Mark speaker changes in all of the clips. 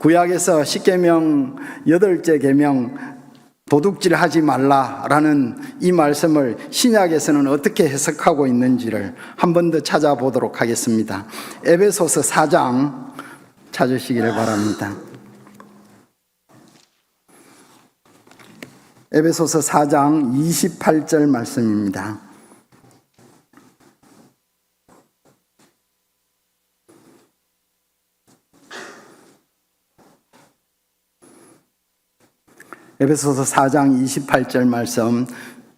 Speaker 1: 구약에서 십계명 8째 계명 도둑질 하지 말라라는 이 말씀을 신약에서는 어떻게 해석하고 있는지를 한 번 더 찾아보도록 하겠습니다. 에베소서 4장 찾으시기를 바랍니다. 에베소서 4장 28절 말씀입니다. 에베소서 4장 28절 말씀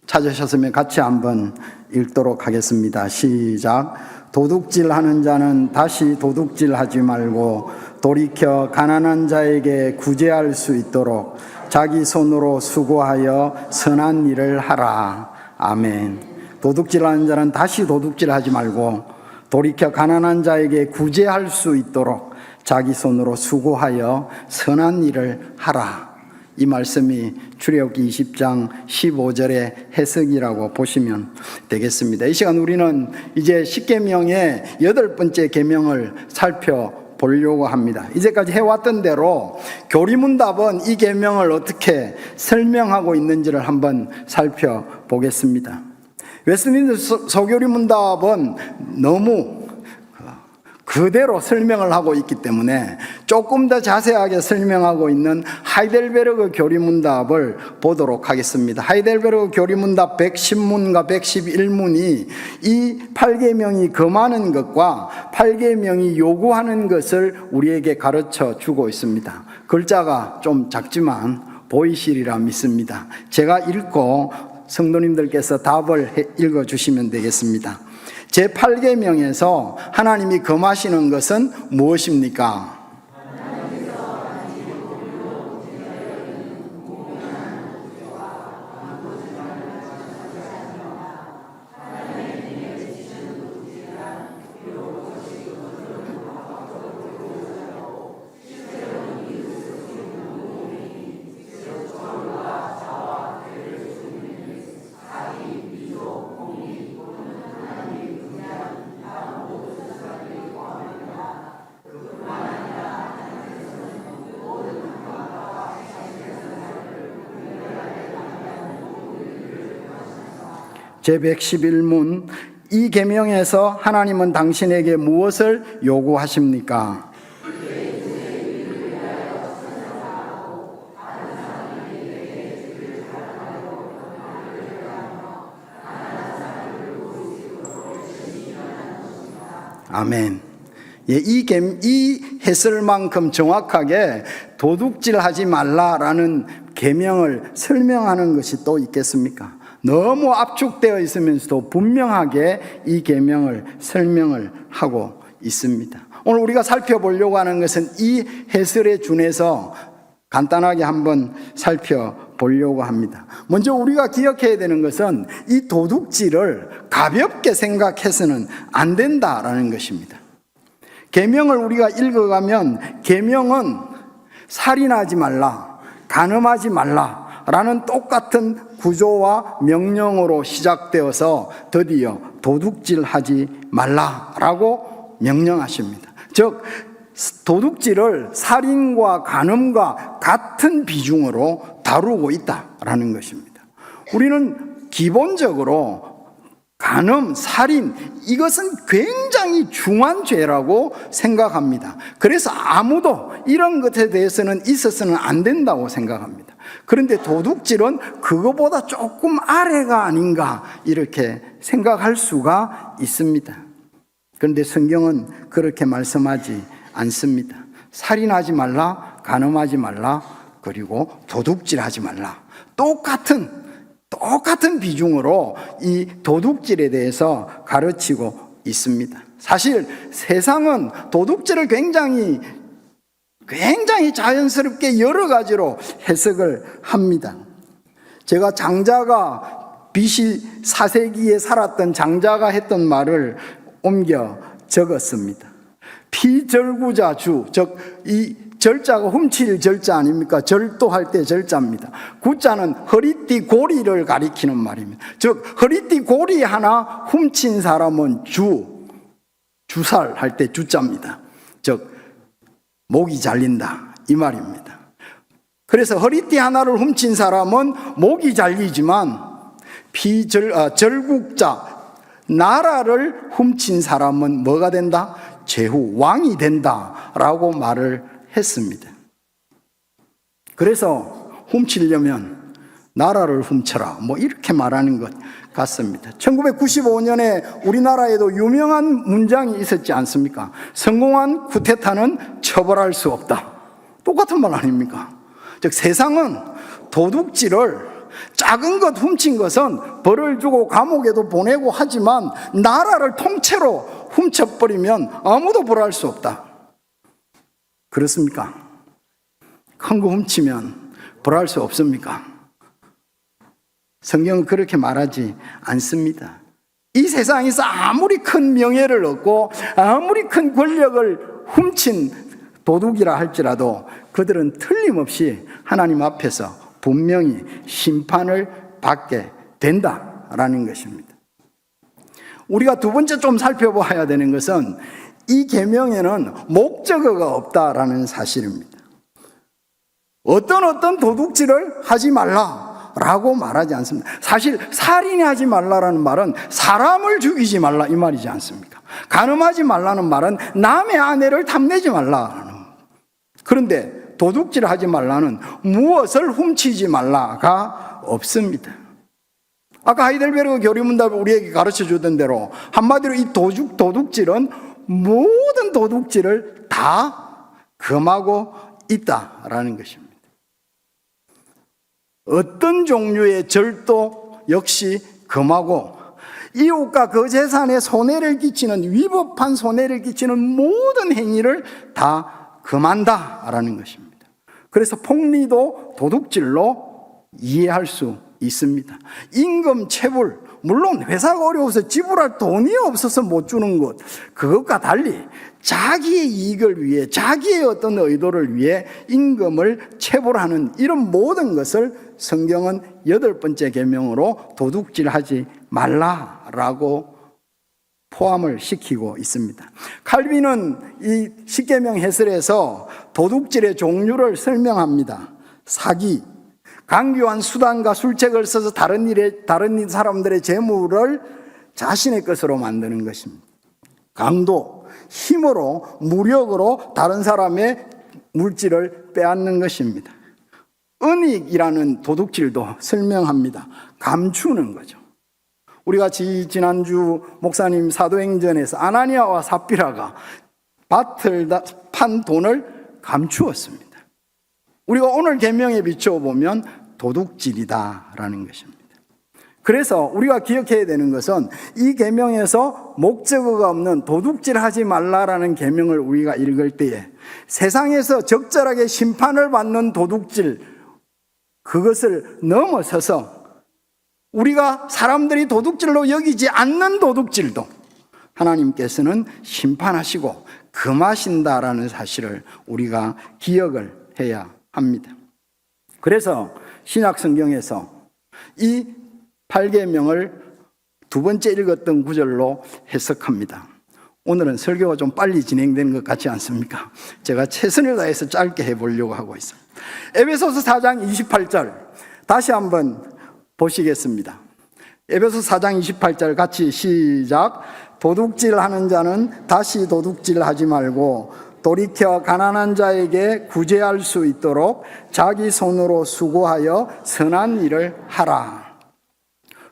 Speaker 1: 찾으셨으면 같이 한번 읽도록 하겠습니다. 시작. 도둑질하는 자는 다시 도둑질하지 말고 돌이켜 가난한 자에게 구제할 수 있도록 자기 손으로 수고하여 선한 일을 하라. 아멘. 도둑질하는 자는 다시 도둑질하지 말고 돌이켜 가난한 자에게 구제할 수 있도록 자기 손으로 수고하여 선한 일을 하라. 이 말씀이 출애굽기 20장 15절의 해석이라고 보시면 되겠습니다. 이 시간 우리는 이제 십계명의 8번째 계명을 살펴보려고 합니다. 이제까지 해왔던 대로 교리문답은 이 계명을 어떻게 설명하고 있는지를 한번 살펴보겠습니다. 웨스트민스터 소교리문답은 너무 그대로 설명을 하고 있기 때문에 조금 더 자세하게 설명하고 있는 하이델베르그 교리문답을 보도록 하겠습니다. 하이델베르그 교리문답 110문과 111문이 이 8계명이 금하는 것과 8계명이 요구하는 것을 우리에게 가르쳐 주고 있습니다. 글자가 좀 작지만 보이시리라 믿습니다. 제가 읽고 성도님들께서 답을 읽어주시면 되겠습니다. 제8계명에서 하나님이 금하시는 것은 무엇입니까? 제111문 이 계명에서 하나님은 당신에게 무엇을 요구하십니까? 아멘. 예, 이 해설만큼 정확하게 도둑질하지 말라라는 계명을 설명하는 것이 또 있겠습니까? 너무 압축되어 있으면서도 분명하게 이 계명을 설명을 하고 있습니다. 오늘 우리가 살펴보려고 하는 것은 이 해설에 준해서 간단하게 한번 살펴보려고 합니다. 먼저 우리가 기억해야 되는 것은 이 도둑질을 가볍게 생각해서는 안 된다라는 것입니다. 계명을 우리가 읽어가면 계명은 살인하지 말라, 간음하지 말라 라는 똑같은 구조와 명령으로 시작되어서 드디어 도둑질하지 말라라고 명령하십니다. 즉 도둑질을 살인과 간음과 같은 비중으로 다루고 있다라는 것입니다. 우리는 기본적으로 간음, 살인 이것은 굉장히 중한 죄라고 생각합니다. 그래서 아무도 이런 것에 대해서는 있어서는 안 된다고 생각합니다. 그런데 도둑질은 그거보다 조금 아래가 아닌가 이렇게 생각할 수가 있습니다. 그런데 성경은 그렇게 말씀하지 않습니다. 살인하지 말라, 간음하지 말라, 그리고 도둑질하지 말라. 똑같은 비중으로 이 도둑질에 대해서 가르치고 있습니다. 사실 세상은 도둑질을 굉장히 자연스럽게 여러 가지로 해석을 합니다. 제가 장자가 BC 4세기에 살았던 장자가 했던 말을 옮겨 적었습니다. 피절구자 주, 즉 이 절자가 훔칠 절자 아닙니까? 절도할 때 절자입니다. 구자는 허리띠 고리를 가리키는 말입니다. 즉 허리띠 고리 하나 훔친 사람은 주살할 때 주자입니다. 즉 목이 잘린다 이 말입니다. 그래서 허리띠 하나를 훔친 사람은 목이 잘리지만 절국자, 나라를 훔친 사람은 뭐가 된다? 제후, 왕이 된다라고 말을 했습니다. 그래서 훔치려면 나라를 훔쳐라, 뭐 이렇게 말하는 것 같습니다. 1995년에 우리나라에도 유명한 문장이 있었지 않습니까? 성공한 쿠데타는 처벌할 수 없다. 똑같은 말 아닙니까? 즉 세상은 도둑질을, 작은 것 훔친 것은 벌을 주고 감옥에도 보내고 하지만 나라를 통째로 훔쳐버리면 아무도 벌할 수 없다. 그렇습니까? 큰 거 훔치면 벌할 수 없습니까? 성경은 그렇게 말하지 않습니다. 이 세상에서 아무리 큰 명예를 얻고 아무리 큰 권력을 훔친 도둑이라 할지라도 그들은 틀림없이 하나님 앞에서 분명히 심판을 받게 된다라는 것입니다. 우리가 두 번째 좀 살펴봐야 되는 것은 이 계명에는 목적어가 없다라는 사실입니다. 어떤 도둑질을 하지 말라라고 말하지 않습니다. 사실 살인하지 말라라는 말은 사람을 죽이지 말라 이 말이지 않습니까? 간음하지 말라는 말은 남의 아내를 탐내지 말라라는. 그런데 도둑질 하지 말라는 무엇을 훔치지 말라가 없습니다. 아까 하이델베르그 교리문답을 우리에게 가르쳐 주던 대로 한마디로 이 도둑질은 모든 도둑질을 다 금하고 있다라는 것입니다. 어떤 종류의 절도 역시 금하고 이웃과 그 재산에 손해를 끼치는, 위법한 손해를 끼치는 모든 행위를 다 금한다라는 것입니다. 그래서 폭리도 도둑질로 이해할 수 있습니다. 임금 체불, 물론 회사가 어려워서 지불할 돈이 없어서 못 주는 것, 그것과 달리 자기의 이익을 위해, 자기의 어떤 의도를 위해 임금을 체불하는 이런 모든 것을 성경은 8번째 계명으로 도둑질하지 말라라고 포함을 시키고 있습니다. 칼빈은 이 십계명 해설에서 도둑질의 종류를 설명합니다. 사기, 강요한 수단과 술책을 써서 다른 사람들의 재물을 자신의 것으로 만드는 것입니다. 강도, 힘으로, 무력으로 다른 사람의 물질을 빼앗는 것입니다. 은닉이라는 도둑질도 설명합니다. 감추는 거죠. 우리가 지난주 목사님 사도행전에서 아나니아와 삽비라가 밭을 판 돈을 감추었습니다. 우리가 오늘 계명에 비춰보면 도둑질이다라는 것입니다. 그래서 우리가 기억해야 되는 것은 이 계명에서 목적어가 없는 도둑질하지 말라라는 계명을 우리가 읽을 때에 세상에서 적절하게 심판을 받는 도둑질, 그것을 넘어서서 우리가 사람들이 도둑질로 여기지 않는 도둑질도 하나님께서는 심판하시고 금하신다라는 사실을 우리가 기억을 해야 합니다. 그래서 신약 성경에서 이 8계명을 두 번째 읽었던 구절로 해석합니다. 오늘은 설교가 좀 빨리 진행되는 것 같지 않습니까? 제가 최선을 다해서 짧게 해보려고 하고 있습니다. 에베소서 4장 28절 다시 한번 보시겠습니다. 에베소 4장 28절 같이 시작. 도둑질하는 자는 다시 도둑질하지 말고 돌이켜 가난한 자에게 구제할 수 있도록 자기 손으로 수고하여 선한 일을 하라.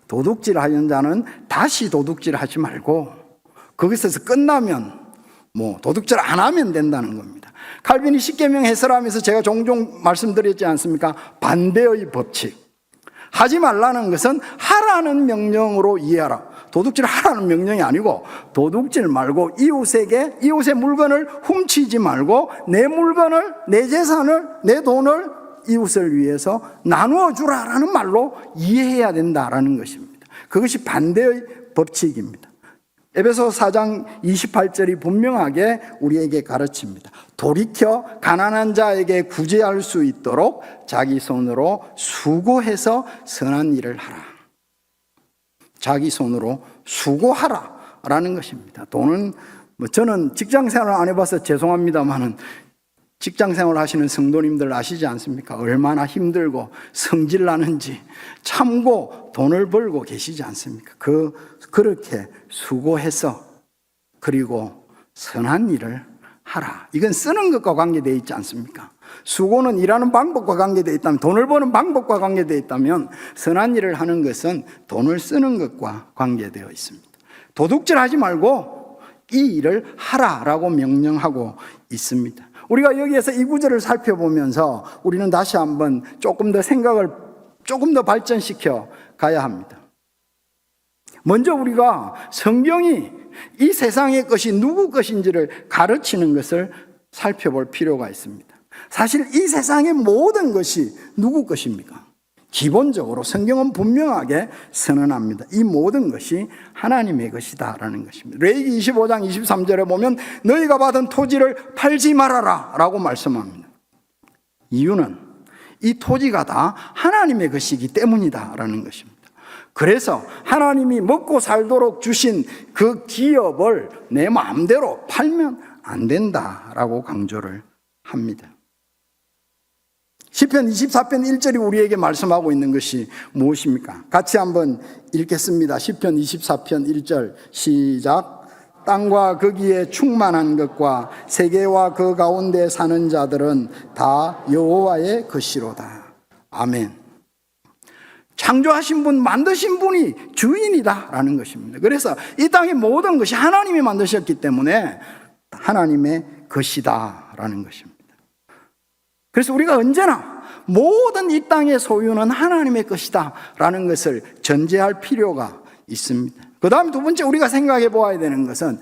Speaker 1: 도둑질하는 자는 다시 도둑질하지 말고 거기서 끝나면 도둑질 안 하면 된다는 겁니다. 칼빈이 십계명 해설하면서 제가 종종 말씀드렸지 않습니까? 반대의 법칙. 하지 말라는 것은 하라는 명령으로 이해하라. 도둑질 하라는 명령이 아니고 도둑질 말고 이웃의 물건을 훔치지 말고 내 물건을, 내 재산을, 내 돈을 이웃을 위해서 나누어 주라라는 말로 이해해야 된다라는 것입니다. 그것이 반대의 법칙입니다. 에베소 4장 28절이 분명하게 우리에게 가르칩니다. 돌이켜 가난한 자에게 구제할 수 있도록 자기 손으로 수고해서 선한 일을 하라. 자기 손으로 수고하라라는 것입니다. 돈은 저는 직장 생활을 안 해봐서 죄송합니다만은 직장 생활 하시는 성도님들 아시지 않습니까? 얼마나 힘들고 성질 나는지 참고 돈을 벌고 계시지 않습니까? 그렇게 수고해서 그리고 선한 일을 하라. 이건 쓰는 것과 관계되어 있지 않습니까? 수고는 일하는 방법과 관계되어 있다면, 돈을 버는 방법과 관계되어 있다면, 선한 일을 하는 것은 돈을 쓰는 것과 관계되어 있습니다. 도둑질 하지 말고 이 일을 하라라고 명령하고 있습니다. 우리가 여기에서 이 구절을 살펴보면서 우리는 다시 한번 조금 더 생각을 조금 더 발전시켜 가야 합니다. 먼저 우리가 성경이 이 세상의 것이 누구 것인지를 가르치는 것을 살펴볼 필요가 있습니다. 사실 이 세상의 모든 것이 누구 것입니까? 기본적으로 성경은 분명하게 선언합니다. 이 모든 것이 하나님의 것이다라는 것입니다. 레위기 25장 23절에 보면 너희가 받은 토지를 팔지 말아라 라고 말씀합니다. 이유는 이 토지가 다 하나님의 것이기 때문이다라는 것입니다. 그래서 하나님이 먹고 살도록 주신 그 기업을 내 마음대로 팔면 안 된다라고 강조를 합니다. 시편 24편 1절이 우리에게 말씀하고 있는 것이 무엇입니까? 같이 한번 읽겠습니다. 시편 24편 1절 시작. 땅과 거기에 충만한 것과 세계와 그 가운데 사는 자들은 다 여호와의 것이로다. 아멘. 창조하신 분, 만드신 분이 주인이다라는 것입니다. 그래서 이 땅의 모든 것이 하나님이 만드셨기 때문에 하나님의 것이다라는 것입니다. 그래서 우리가 언제나 모든 이 땅의 소유는 하나님의 것이다 라는 것을 전제할 필요가 있습니다. 그 다음 두 번째 우리가 생각해 보아야 되는 것은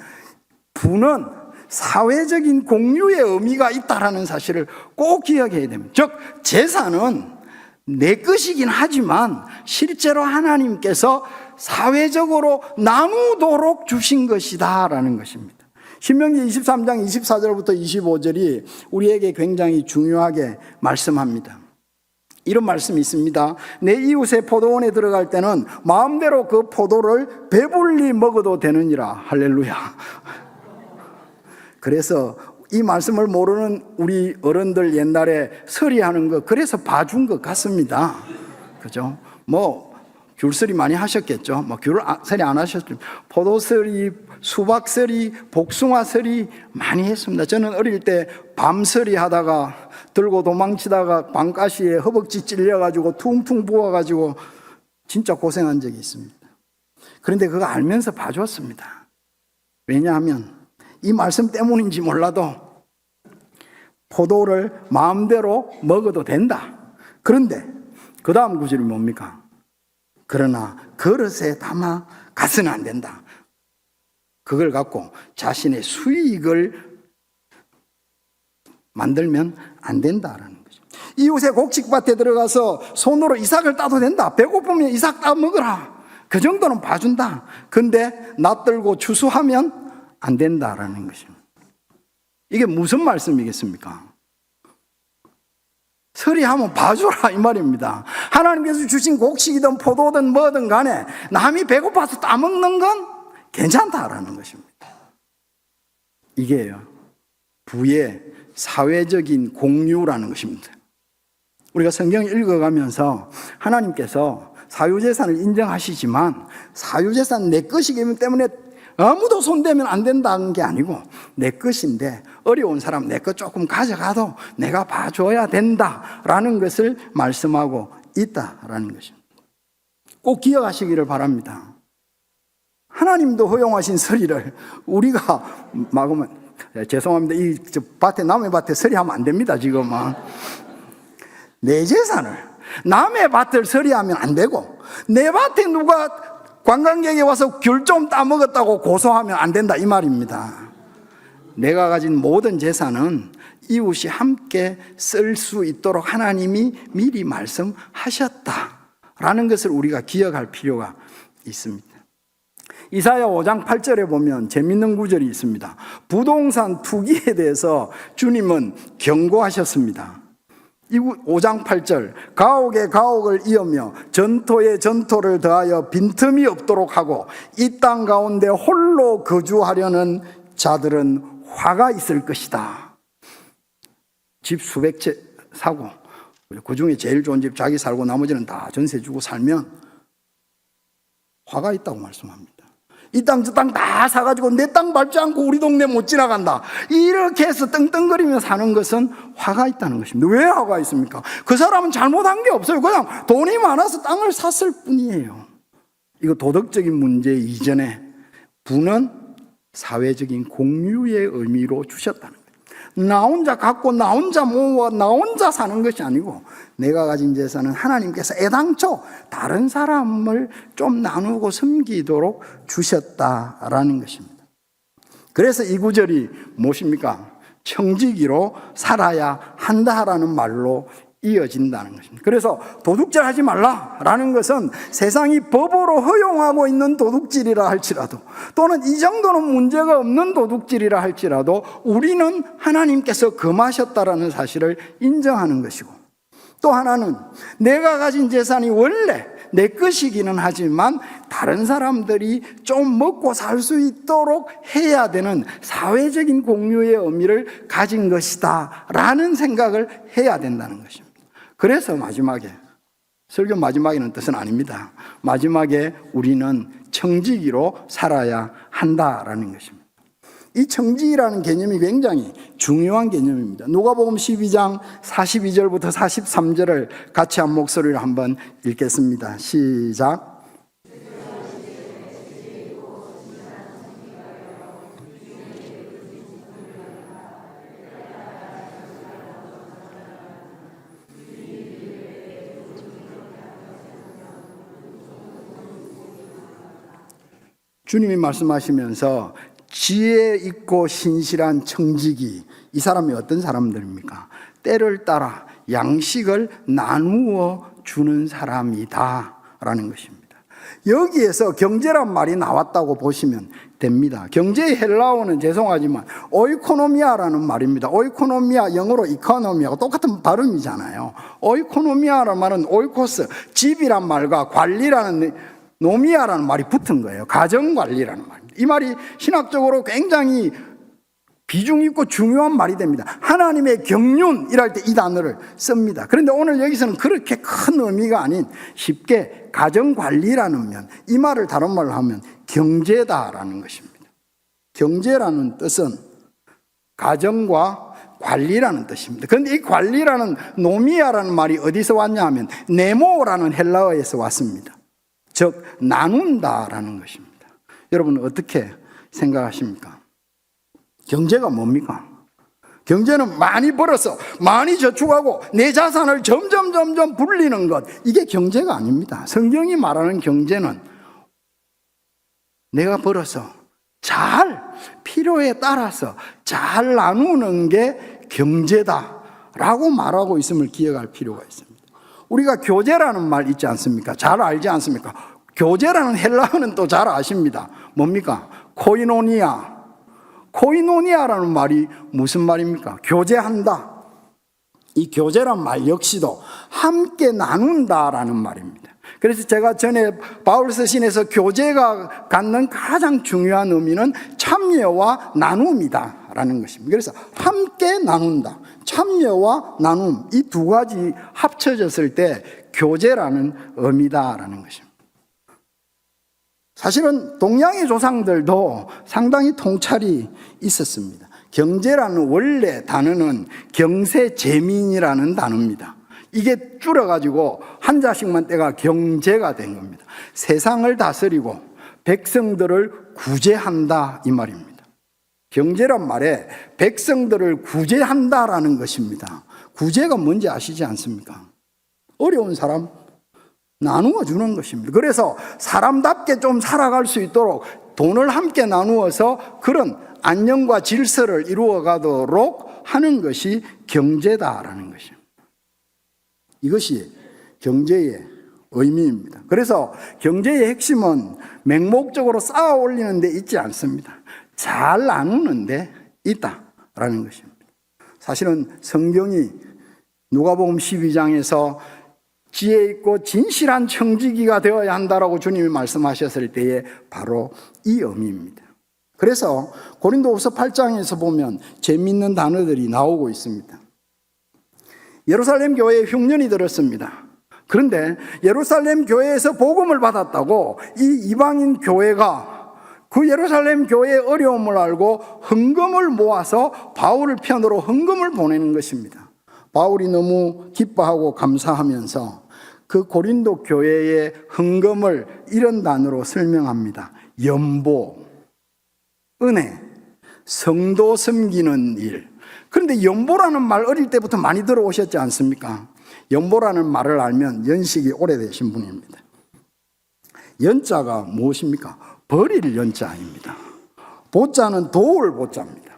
Speaker 1: 부는 사회적인 공유의 의미가 있다라는 사실을 꼭 기억해야 됩니다. 즉 재산은 내 것이긴 하지만 실제로 하나님께서 사회적으로 나누도록 주신 것이다 라는 것입니다. 신명기 23장 24절부터 25절이 우리에게 굉장히 중요하게 말씀합니다. 이런 말씀이 있습니다. 내 이웃의 포도원에 들어갈 때는 마음대로 그 포도를 배불리 먹어도 되느니라. 할렐루야. 그래서 이 말씀을 모르는 우리 어른들 옛날에 서리하는 거 그래서 봐준 것 같습니다. 그죠? 귤서리 많이 하셨겠죠? 귤서리 안 하셨죠? 포도서리, 수박서리, 복숭아서리 많이 했습니다. 저는 어릴 때 밤서리 하다가 들고 도망치다가 밤가시에 허벅지 찔려가지고 퉁퉁 부어가지고 진짜 고생한 적이 있습니다. 그런데 그거 알면서 봐줬습니다. 왜냐하면 이 말씀 때문인지 몰라도 포도를 마음대로 먹어도 된다. 그런데 그 다음 구절이 뭡니까? 그러나 그릇에 담아 가서는 안 된다. 그걸 갖고 자신의 수익을 만들면 안 된다라는 거죠. 이웃의 곡식밭에 들어가서 손으로 이삭을 따도 된다. 배고프면 이삭 따 먹으라. 그 정도는 봐준다. 근데 낯들고 추수하면 안 된다라는 것입니다. 이게 무슨 말씀이겠습니까? 서리하면 봐주라 이 말입니다. 하나님께서 주신 곡식이든 포도든 뭐든 간에 남이 배고파서 따먹는 건 괜찮다라는 것입니다. 이게요 부의 사회적인 공유라는 것입니다. 우리가 성경을 읽어가면서 하나님께서 사유재산을 인정하시지만 사유재산 내 것이기 때문에 아무도 손대면 안 된다는 게 아니고 내 것인데 어려운 사람 내 것 조금 가져가도 내가 봐줘야 된다라는 것을 말씀하고 있다라는 것입니다. 꼭 기억하시기를 바랍니다. 하나님도 허용하신 서리를 우리가 막으면 죄송합니다. 이 밭에 남의 밭에 서리하면 안 됩니다. 지금은 내 재산을 남의 밭을 서리하면 안 되고 내 밭에 누가 관광객이 와서 귤 좀 따먹었다고 고소하면 안 된다 이 말입니다. 내가 가진 모든 재산은 이웃이 함께 쓸 수 있도록 하나님이 미리 말씀하셨다라는 것을 우리가 기억할 필요가 있습니다. 이사야 5장 8절에 보면 재밌는 구절이 있습니다. 부동산 투기에 대해서 주님은 경고하셨습니다. 5장 8절 가옥에 가옥을 이으며 전토에 전토를 더하여 빈틈이 없도록 하고 이 땅 가운데 홀로 거주하려는 자들은 화가 있을 것이다. 집 수백 채 사고 그 중에 제일 좋은 집 자기 살고 나머지는 다 전세 주고 살면 화가 있다고 말씀합니다. 이 땅 저 땅 다 사가지고 내 땅 밟지 않고 우리 동네 못 지나간다, 이렇게 해서 떵떵거리며 사는 것은 화가 있다는 것입니다. 왜 화가 있습니까? 그 사람은 잘못한 게 없어요. 그냥 돈이 많아서 땅을 샀을 뿐이에요. 이거 도덕적인 문제 이전에 부는 사회적인 공유의 의미로 주셨다는 거예요. 나 혼자 갖고 나 혼자 모아 나 혼자 사는 것이 아니고 내가 가진 재산은 하나님께서 애당초 다른 사람을 좀 나누고 섬기도록 주셨다라는 것입니다. 그래서 이 구절이 무엇입니까? 청지기로 살아야 한다라는 말로 이어진다는 것입니다. 그래서 도둑질 하지 말라라는 것은 세상이 법으로 허용하고 있는 도둑질이라 할지라도, 또는 이 정도는 문제가 없는 도둑질이라 할지라도 우리는 하나님께서 금하셨다라는 사실을 인정하는 것이고, 또 하나는 내가 가진 재산이 원래 내 것이기는 하지만 다른 사람들이 좀 먹고 살 수 있도록 해야 되는 사회적인 공유의 의미를 가진 것이다 라는 생각을 해야 된다는 것입니다. 그래서 마지막에, 설교 마지막에는 뜻은 아닙니다. 마지막에 우리는 청지기로 살아야 한다라는 것입니다. 이 청지기라는 개념이 굉장히 중요한 개념입니다. 누가복음 12장 42절부터 43절을 같이 한 목소리로 한번 읽겠습니다. 시작. 주님이 말씀하시면서 지혜 있고 신실한 청지기, 이 사람이 어떤 사람들입니까? 때를 따라 양식을 나누어 주는 사람이다 라는 것입니다. 여기에서 경제란 말이 나왔다고 보시면 됩니다. 경제의 헬라어는 죄송하지만 오이코노미아라는 말입니다. 오이코노미아, 영어로 이코노미하고 똑같은 발음이잖아요. 오이코노미아라는 말은 오이코스, 집이란 말과 관리라는 노미아라는 말이 붙은 거예요. 가정관리라는 말입니다. 이 말이 신학적으로 굉장히 비중 있고 중요한 말이 됩니다. 하나님의 경륜이랄 때 이 단어를 씁니다. 그런데 오늘 여기서는 그렇게 큰 의미가 아닌 쉽게 가정관리라는 면, 이 말을 다른 말로 하면 경제다라는 것입니다. 경제라는 뜻은 가정과 관리라는 뜻입니다. 그런데 이 관리라는 노미아라는 말이 어디서 왔냐 하면 네모라는 헬라어에서 왔습니다. 즉 나눈다라는 것입니다. 여러분 어떻게 생각하십니까? 경제가 뭡니까? 경제는 많이 벌어서 많이 저축하고 내 자산을 점점 불리는 것, 이게 경제가 아닙니다. 성경이 말하는 경제는 내가 벌어서 잘 필요에 따라서 잘 나누는 게 경제다라고 말하고 있음을 기억할 필요가 있습니다. 우리가 교제라는 말 있지 않습니까? 잘 알지 않습니까? 교제라는 헬라어는 또 잘 아십니다. 뭡니까? 코이노니아. 코이노니아라는 말이 무슨 말입니까? 교제한다. 이 교제란 말 역시도 함께 나눈다라는 말입니다. 그래서 제가 전에 바울 서신에서 교제가 갖는 가장 중요한 의미는 참여와 나눔이다 라는 것입니다. 그래서 함께 나눈다, 참여와 나눔, 이 두 가지 합쳐졌을 때 교제라는 의미다라는 것입니다. 사실은 동양의 조상들도 상당히 통찰이 있었습니다. 경제라는 원래 단어는 경세재민이라는 단어입니다. 이게 줄여가지고 한자씩만 떼가 경제가 된 겁니다. 세상을 다스리고 백성들을 구제한다 이 말입니다. 경제란 말에 백성들을 구제한다라는 것입니다. 구제가 뭔지 아시지 않습니까? 어려운 사람 나누어 주는 것입니다. 그래서 사람답게 좀 살아갈 수 있도록 돈을 함께 나누어서 그런 안녕과 질서를 이루어 가도록 하는 것이 경제다라는 것입니다. 이것이 경제의 의미입니다. 그래서 경제의 핵심은 맹목적으로 쌓아 올리는 데 있지 않습니다. 잘 나누는 데 있다라는 것입니다. 사실은 성경이 누가복음 12장에서 지혜 있고 진실한 청지기가 되어야 한다라고 주님이 말씀하셨을 때에 바로 이 의미입니다. 그래서 고린도후서 8장에서 보면 재미있는 단어들이 나오고 있습니다. 예루살렘 교회에 흉년이 들었습니다. 그런데 예루살렘 교회에서 복음을 받았다고 이 이방인 교회가 그 예루살렘 교회의 어려움을 알고 헌금을 모아서 바울을 편으로 헌금을 보내는 것입니다. 바울이 너무 기뻐하고 감사하면서 그 고린도 교회의 헌금을 이런 단어로 설명합니다. 연보, 은혜, 성도 섬기는 일. 그런데 연보라는 말 어릴 때부터 많이 들어오셨지 않습니까? 연보라는 말을 알면 연식이 오래되신 분입니다. 연자가 무엇입니까? 버릴 연자입니다. 보자는 도울 보자입니다.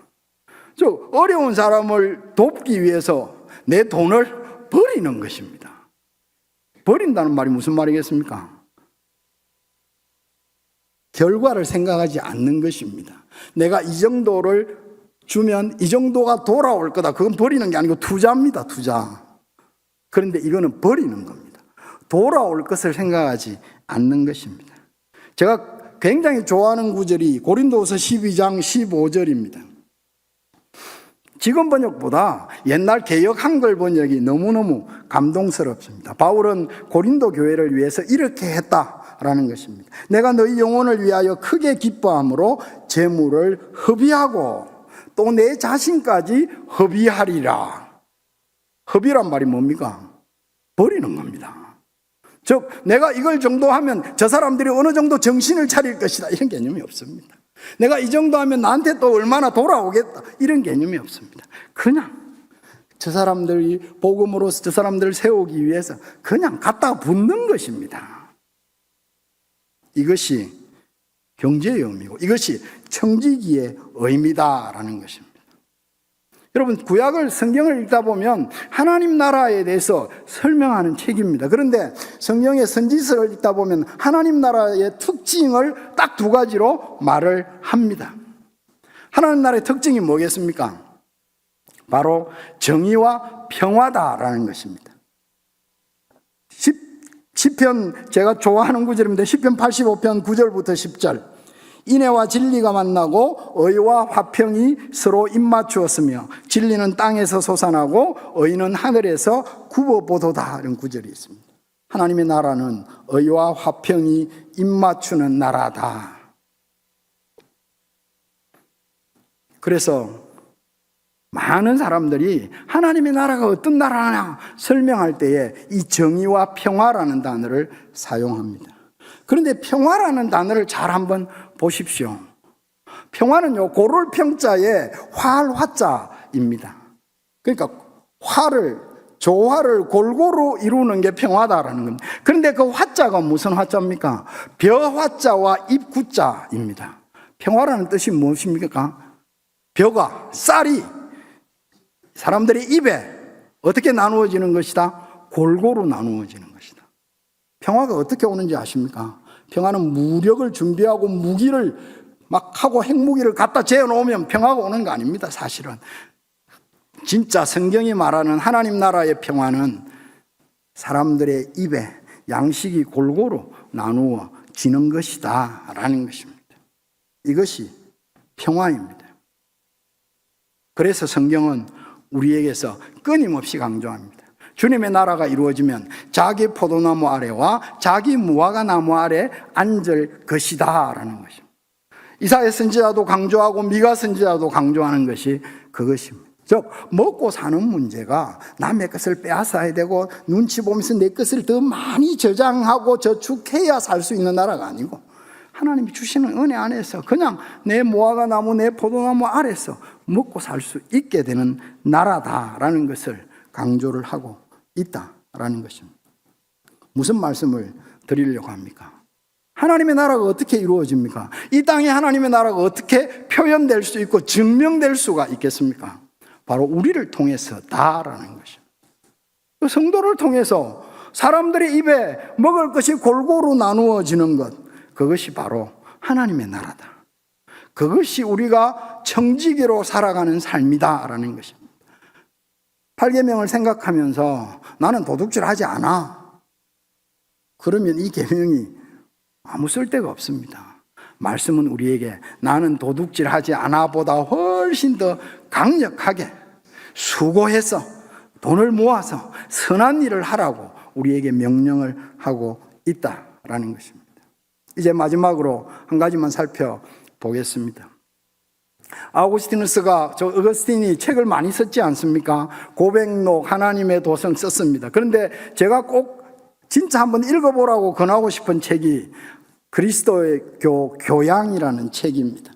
Speaker 1: 어려운 사람을 돕기 위해서 내 돈을 버리는 것입니다. 버린다는 말이 무슨 말이겠습니까? 결과를 생각하지 않는 것입니다. 내가 이 정도를 주면 이 정도가 돌아올 거다. 그건 버리는 게 아니고 투자입니다. 투자. 그런데 이거는 버리는 겁니다. 돌아올 것을 생각하지 않는 것입니다. 제가 굉장히 좋아하는 구절이 고린도후서 12장 15절입니다. 지금 번역보다 옛날 개역 한글 번역이 너무너무 감동스럽습니다. 바울은 고린도 교회를 위해서 이렇게 했다라는 것입니다. 내가 너희 영혼을 위하여 크게 기뻐함으로 재물을 허비하고 또 내 자신까지 허비하리라. 허비란 말이 뭡니까? 버리는 겁니다. 즉 내가 이걸 정도 하면 저 사람들이 어느 정도 정신을 차릴 것이다, 이런 개념이 없습니다. 내가 이 정도 하면 나한테 또 얼마나 돌아오겠다, 이런 개념이 없습니다. 그냥 저 사람들이 복음으로서 저 사람들을 세우기 위해서 그냥 갖다 붓는 것입니다. 이것이 경제의 의미고 이것이 청지기의 의미다라는 것입니다. 여러분, 구약을 성경을 읽다 보면 하나님 나라에 대해서 설명하는 책입니다. 그런데 성경의 선지서를 읽다 보면 하나님 나라의 특징을 딱 두 가지로 말을 합니다. 하나님 나라의 특징이 뭐겠습니까? 바로 정의와 평화다라는 것입니다. 시편, 제가 좋아하는 구절입니다. 시편 85편 9절부터 10절. 인애와 진리가 만나고 의와 화평이 서로 입맞추었으며 진리는 땅에서 솟아나고 의는 하늘에서 굽어보도다, 이런 구절이 있습니다. 하나님의 나라는 의와 화평이 입맞추는 나라다. 그래서 많은 사람들이 하나님의 나라가 어떤 나라냐 설명할 때에 이 정의와 평화라는 단어를 사용합니다. 그런데 평화라는 단어를 잘 한번 보십시오. 평화는요, 고를 평자에 화할 화자입니다. 그러니까 조화를 골고루 이루는 게 평화다라는 겁니다. 그런데 그 화자가 무슨 화자입니까? 벼 화자와 입 구자입니다. 평화라는 뜻이 무엇입니까? 벼가, 쌀이 사람들의 입에 어떻게 나누어지는 것이다? 골고루 나누어지는 것이다. 평화가 어떻게 오는지 아십니까? 평화는 무력을 준비하고 무기를 막 하고 핵무기를 갖다 재어놓으면 평화가 오는 거 아닙니다. 사실은 진짜 성경이 말하는 하나님 나라의 평화는 사람들의 입에 양식이 골고루 나누어지는 것이다 라는 것입니다. 이것이 평화입니다. 그래서 성경은 우리에게서 끊임없이 강조합니다. 주님의 나라가 이루어지면 자기 포도나무 아래와 자기 무화과 나무 아래 앉을 것이다 라는 것입니다. 이사야 선지자도 강조하고 미가 선지자도 강조하는 것이 그것입니다. 즉 먹고 사는 문제가 남의 것을 빼앗아야 되고 눈치 보면서 내 것을 더 많이 저장하고 저축해야 살 수 있는 나라가 아니고 하나님이 주시는 은혜 안에서 그냥 내 무화과 나무, 내 포도나무 아래서 먹고 살 수 있게 되는 나라다라는 것을 강조를 하고 있다라는 것입니다. 무슨 말씀을 드리려고 합니까? 하나님의 나라가 어떻게 이루어집니까? 이 땅에 하나님의 나라가 어떻게 표현될 수 있고 증명될 수가 있겠습니까? 바로 우리를 통해서다라는 것입니다. 그 성도를 통해서 사람들의 입에 먹을 것이 골고루 나누어지는 것, 그것이 바로 하나님의 나라다. 그것이 우리가 청지기로 살아가는 삶이다라는 것입니다. 8계명을 생각하면서 나는 도둑질하지 않아. 그러면 이 계명이 아무 쓸데가 없습니다. 말씀은 우리에게 나는 도둑질하지 않아 보다 훨씬 더 강력하게 수고해서 돈을 모아서 선한 일을 하라고 우리에게 명령을 하고 있다라는 것입니다. 이제 마지막으로 한 가지만 살펴보겠습니다. 어거스틴이 책을 많이 썼지 않습니까? 고백록, 하나님의 도성 썼습니다. 그런데 제가 꼭 진짜 한번 읽어보라고 권하고 싶은 책이 그리스도의 교양이라는 책입니다.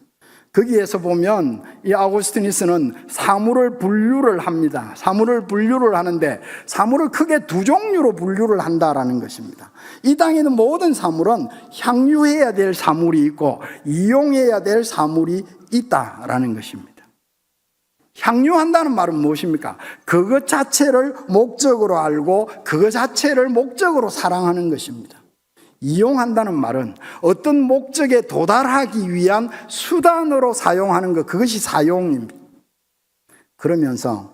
Speaker 1: 거기에서 보면 이 아우구스티누스는 사물을 분류를 합니다. 사물을 분류를 하는데 사물을 크게 두 종류로 분류를 한다라는 것입니다. 이 땅에 있는 모든 사물은 향유해야 될 사물이 있고 이용해야 될 사물이 있다라는 것입니다. 향유한다는 말은 무엇입니까? 그것 자체를 목적으로 알고 그것 자체를 목적으로 사랑하는 것입니다. 이용한다는 말은 어떤 목적에 도달하기 위한 수단으로 사용하는 것, 그것이 사용입니다. 그러면서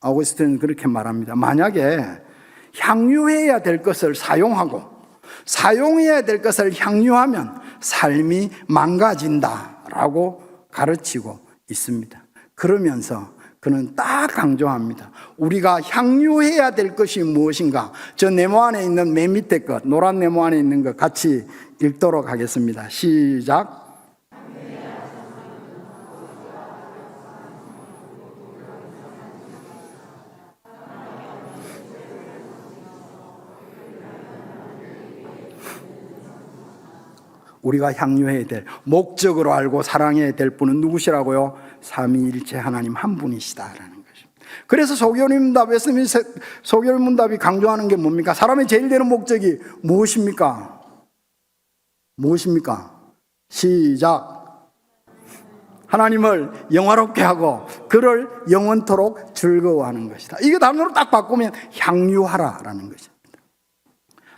Speaker 1: 아우구스틴은 그렇게 말합니다. 만약에 향유해야 될 것을 사용하고 사용해야 될 것을 향유하면 삶이 망가진다라고 가르치고 있습니다. 그러면서 그는 딱 강조합니다. 우리가 향유해야 될 것이 무엇인가? 저 네모 안에 있는 맨 밑에 것, 노란 네모 안에 있는 것 같이 읽도록 하겠습니다. 시작. 우리가 향유해야 될, 목적으로 알고 사랑해야 될 분은 누구시라고요? 삼위일체 하나님 한 분이시다라는 것입니다. 그래서 소결문답이 강조하는 게 뭡니까? 사람의 제일 되는 목적이 무엇입니까? 무엇입니까? 시작. 하나님을 영화롭게 하고 그를 영원토록 즐거워하는 것이다. 이거 단어로 딱 바꾸면 향유하라라는 것입니다.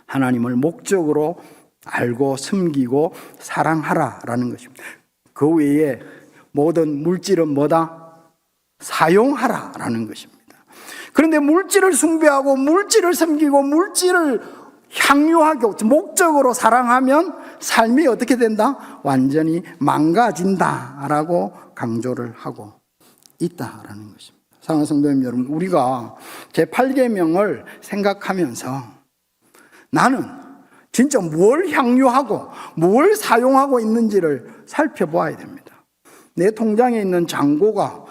Speaker 1: 하나님을 목적으로 알고 섬기고 사랑하라라는 것입니다. 그 외에 모든 물질은 뭐다? 사용하라라는 것입니다. 그런데 물질을 숭배하고 물질을 섬기고 물질을 향유하고 목적으로 사랑하면 삶이 어떻게 된다? 완전히 망가진다라고 강조를 하고 있다라는 것입니다. 사랑하는 성도님 여러분, 우리가 제8계명을 생각하면서 나는 진짜 뭘 향유하고 뭘 사용하고 있는지를 살펴보아야 됩니다. 내 통장에 있는 잔고가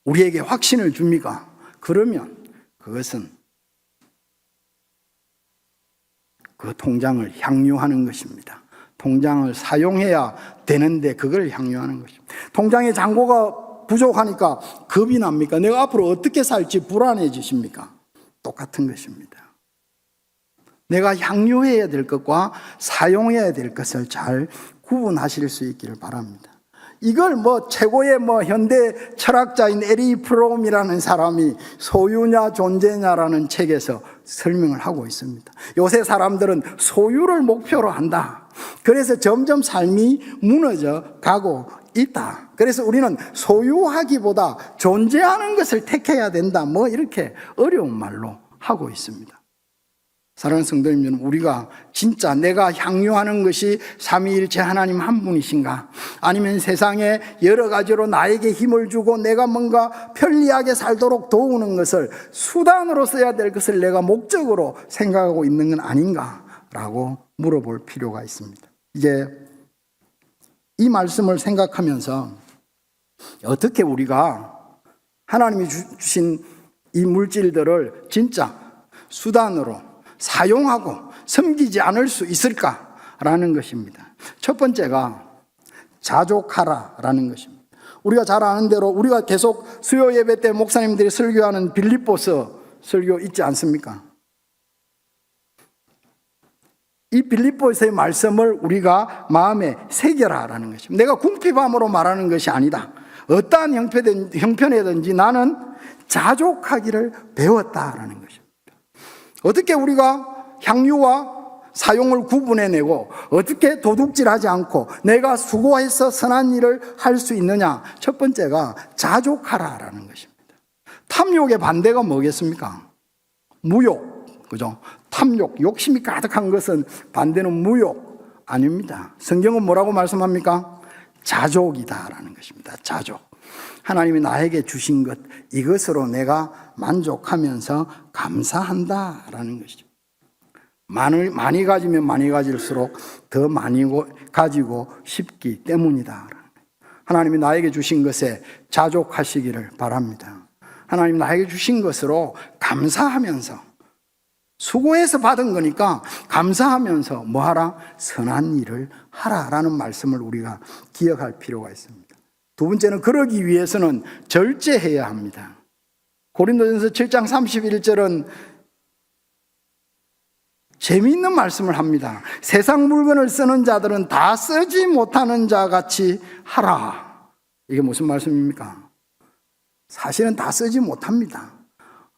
Speaker 1: 우리에게 확신을 줍니까? 그러면 그것은 그 통장을 향유하는 것입니다. 통장을 사용해야 되는데 그걸 향유하는 것입니다. 통장에 잔고가 부족하니까 겁이 납니까? 내가 앞으로 어떻게 살지 불안해지십니까? 똑같은 것입니다. 내가 향유해야 될 것과 사용해야 될 것을 잘 구분하실 수 있기를 바랍니다. 이걸 최고의 현대 철학자인 에리 프롬이라는 사람이 소유냐 존재냐라는 책에서 설명을 하고 있습니다. 요새 사람들은 소유를 목표로 한다. 그래서 점점 삶이 무너져 가고 있다. 그래서 우리는 소유하기보다 존재하는 것을 택해야 된다. 이렇게 어려운 말로 하고 있습니다. 사랑하는 성도님 여러분, 우리가 진짜 내가 향유하는 것이 삼위일체 하나님 한 분이신가? 아니면 세상에 여러 가지로 나에게 힘을 주고 내가 뭔가 편리하게 살도록 도우는 것을 수단으로 써야 될 것을 내가 목적으로 생각하고 있는 건 아닌가? 라고 물어볼 필요가 있습니다. 이제 이 말씀을 생각하면서 어떻게 우리가 하나님이 주신 이 물질들을 진짜 수단으로 사용하고 섬기지 않을 수 있을까라는 것입니다. 첫 번째가 자족하라라는 것입니다. 우리가 잘 아는 대로 우리가 계속 수요 예배 때 목사님들이 설교하는 빌립보서 설교 있지 않습니까? 이 빌립보서의 말씀을 우리가 마음에 새겨라라는 것입니다. 내가 궁핍함으로 말하는 것이 아니다. 어떠한 형편이든지 나는 자족하기를 배웠다라는 것입니다. 어떻게 우리가 향유와 사용을 구분해내고 어떻게 도둑질하지 않고 내가 수고해서 선한 일을 할 수 있느냐? 첫 번째가 자족하라라는 것입니다. 탐욕의 반대가 뭐겠습니까? 무욕, 그죠? 탐욕, 욕심이 가득한 것은 반대는 무욕 아닙니다. 성경은 뭐라고 말씀합니까? 자족이다라는 것입니다. 자족. 하나님이 나에게 주신 것, 이것으로 내가 만족하면서 감사한다라는 것이죠. 많이 가지면 많이 가질수록 더 많이 가지고 싶기 때문이다. 하나님이 나에게 주신 것에 자족하시기를 바랍니다. 하나님 나에게 주신 것으로 감사하면서, 수고해서 받은 거니까 감사하면서 뭐하라? 선한 일을 하라라는 말씀을 우리가 기억할 필요가 있습니다. 두 번째는 그러기 위해서는 절제해야 합니다. 고린도전서 7장 31절은 재미있는 말씀을 합니다. 세상 물건을 쓰는 자들은 다 쓰지 못하는 자 같이 하라. 이게 무슨 말씀입니까? 사실은 다 쓰지 못합니다.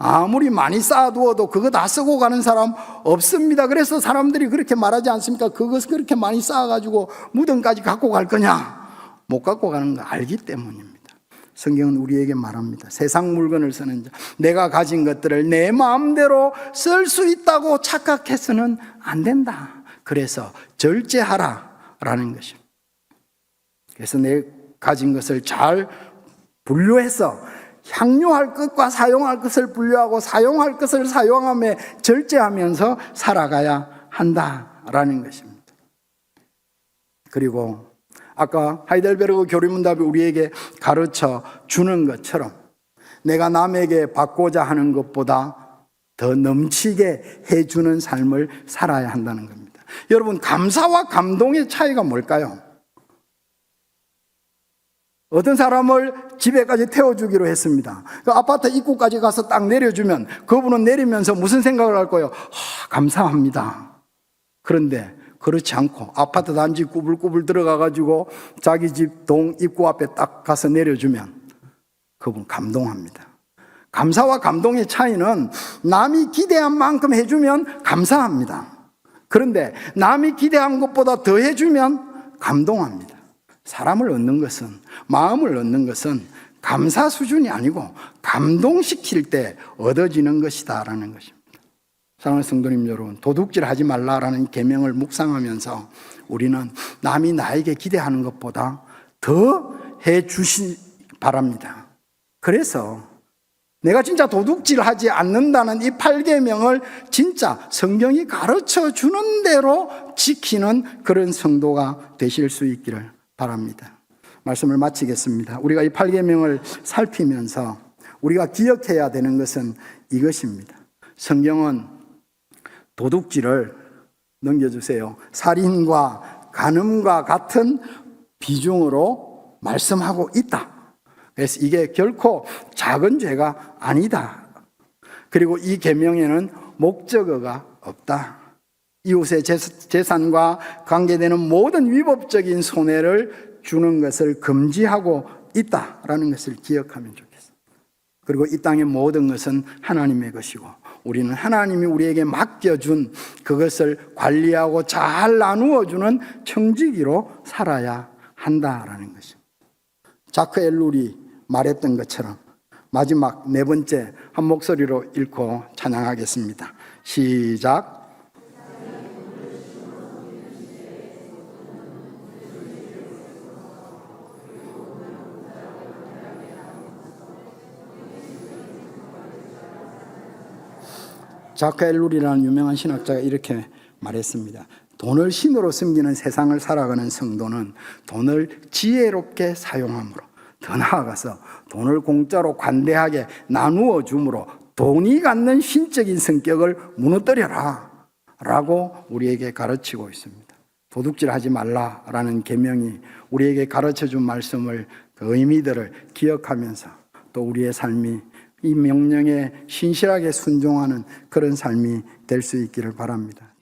Speaker 1: 아무리 많이 쌓아두어도 그거 다 쓰고 가는 사람 없습니다. 그래서 사람들이 그렇게 말하지 않습니까? 그것을 그렇게 많이 쌓아가지고 무덤까지 갖고 갈 거냐? 못 갖고 가는 거 알기 때문입니다. 성경은 우리에게 말합니다. 세상 물건을 쓰는 자, 내가 가진 것들을 내 마음대로 쓸 수 있다고 착각해서는 안 된다. 그래서 절제하라라는 것입니다. 그래서 내 가진 것을 잘 분류해서 향유할 것과 사용할 것을 분류하고 사용할 것을 사용하며 절제하면서 살아가야 한다라는 것입니다. 그리고 아까 하이델베르그 교리문답이 우리에게 가르쳐 주는 것처럼 내가 남에게 받고자 하는 것보다 더 넘치게 해주는 삶을 살아야 한다는 겁니다. 여러분, 감사와 감동의 차이가 뭘까요? 어떤 사람을 집에까지 태워주기로 했습니다. 그 아파트 입구까지 가서 딱 내려주면 그분은 내리면서 무슨 생각을 할 거예요? 감사합니다. 그런데 그렇지 않고 아파트 단지 꾸불꾸불 들어가가지고 자기 집 동 입구 앞에 딱 가서 내려주면 그분 감동합니다. 감사와 감동의 차이는 남이 기대한 만큼 해주면 감사합니다. 그런데 남이 기대한 것보다 더 해주면 감동합니다. 사람을 얻는 것은, 마음을 얻는 것은 감사 수준이 아니고 감동시킬 때 얻어지는 것이다라는 것입니다. 사랑하는 성도님 여러분, 도둑질 하지 말라라는 계명을 묵상하면서 우리는 남이 나에게 기대하는 것보다 더 해주시 바랍니다. 그래서 내가 진짜 도둑질 하지 않는다는 이 8계명을 진짜 성경이 가르쳐 주는 대로 지키는 그런 성도가 되실 수 있기를 바랍니다. 말씀을 마치겠습니다. 우리가 이 8계명을 살피면서 우리가 기억해야 되는 것은 이것입니다. 성경은 도둑질을 넘겨주세요. 살인과 간음과 같은 비중으로 말씀하고 있다. 그래서 이게 결코 작은 죄가 아니다. 그리고 이 계명에는 목적어가 없다. 이웃의 재산과 관계되는 모든 위법적인 손해를 주는 것을 금지하고 있다라는 것을 기억하면 좋겠습니다. 그리고 이 땅의 모든 것은 하나님의 것이고 우리는 하나님이 우리에게 맡겨준 그것을 관리하고 잘 나누어주는 청지기로 살아야 한다라는 것입니다. 자크 엘룰이 말했던 것처럼 마지막 네 번째 한 목소리로 읽고 찬양하겠습니다. 시작. 자크 엘룰이라는 유명한 신학자가 이렇게 말했습니다. 돈을 신으로 섬기는 세상을 살아가는 성도는 돈을 지혜롭게 사용함으로, 더 나아가서 돈을 공짜로 관대하게 나누어 줌으로 돈이 갖는 신적인 성격을 무너뜨려라 라고 우리에게 가르치고 있습니다. 도둑질하지 말라라는 계명이 우리에게 가르쳐준 말씀을, 그 의미들을 기억하면서 또 우리의 삶이 이 명령에 신실하게 순종하는 그런 삶이 될 수 있기를 바랍니다.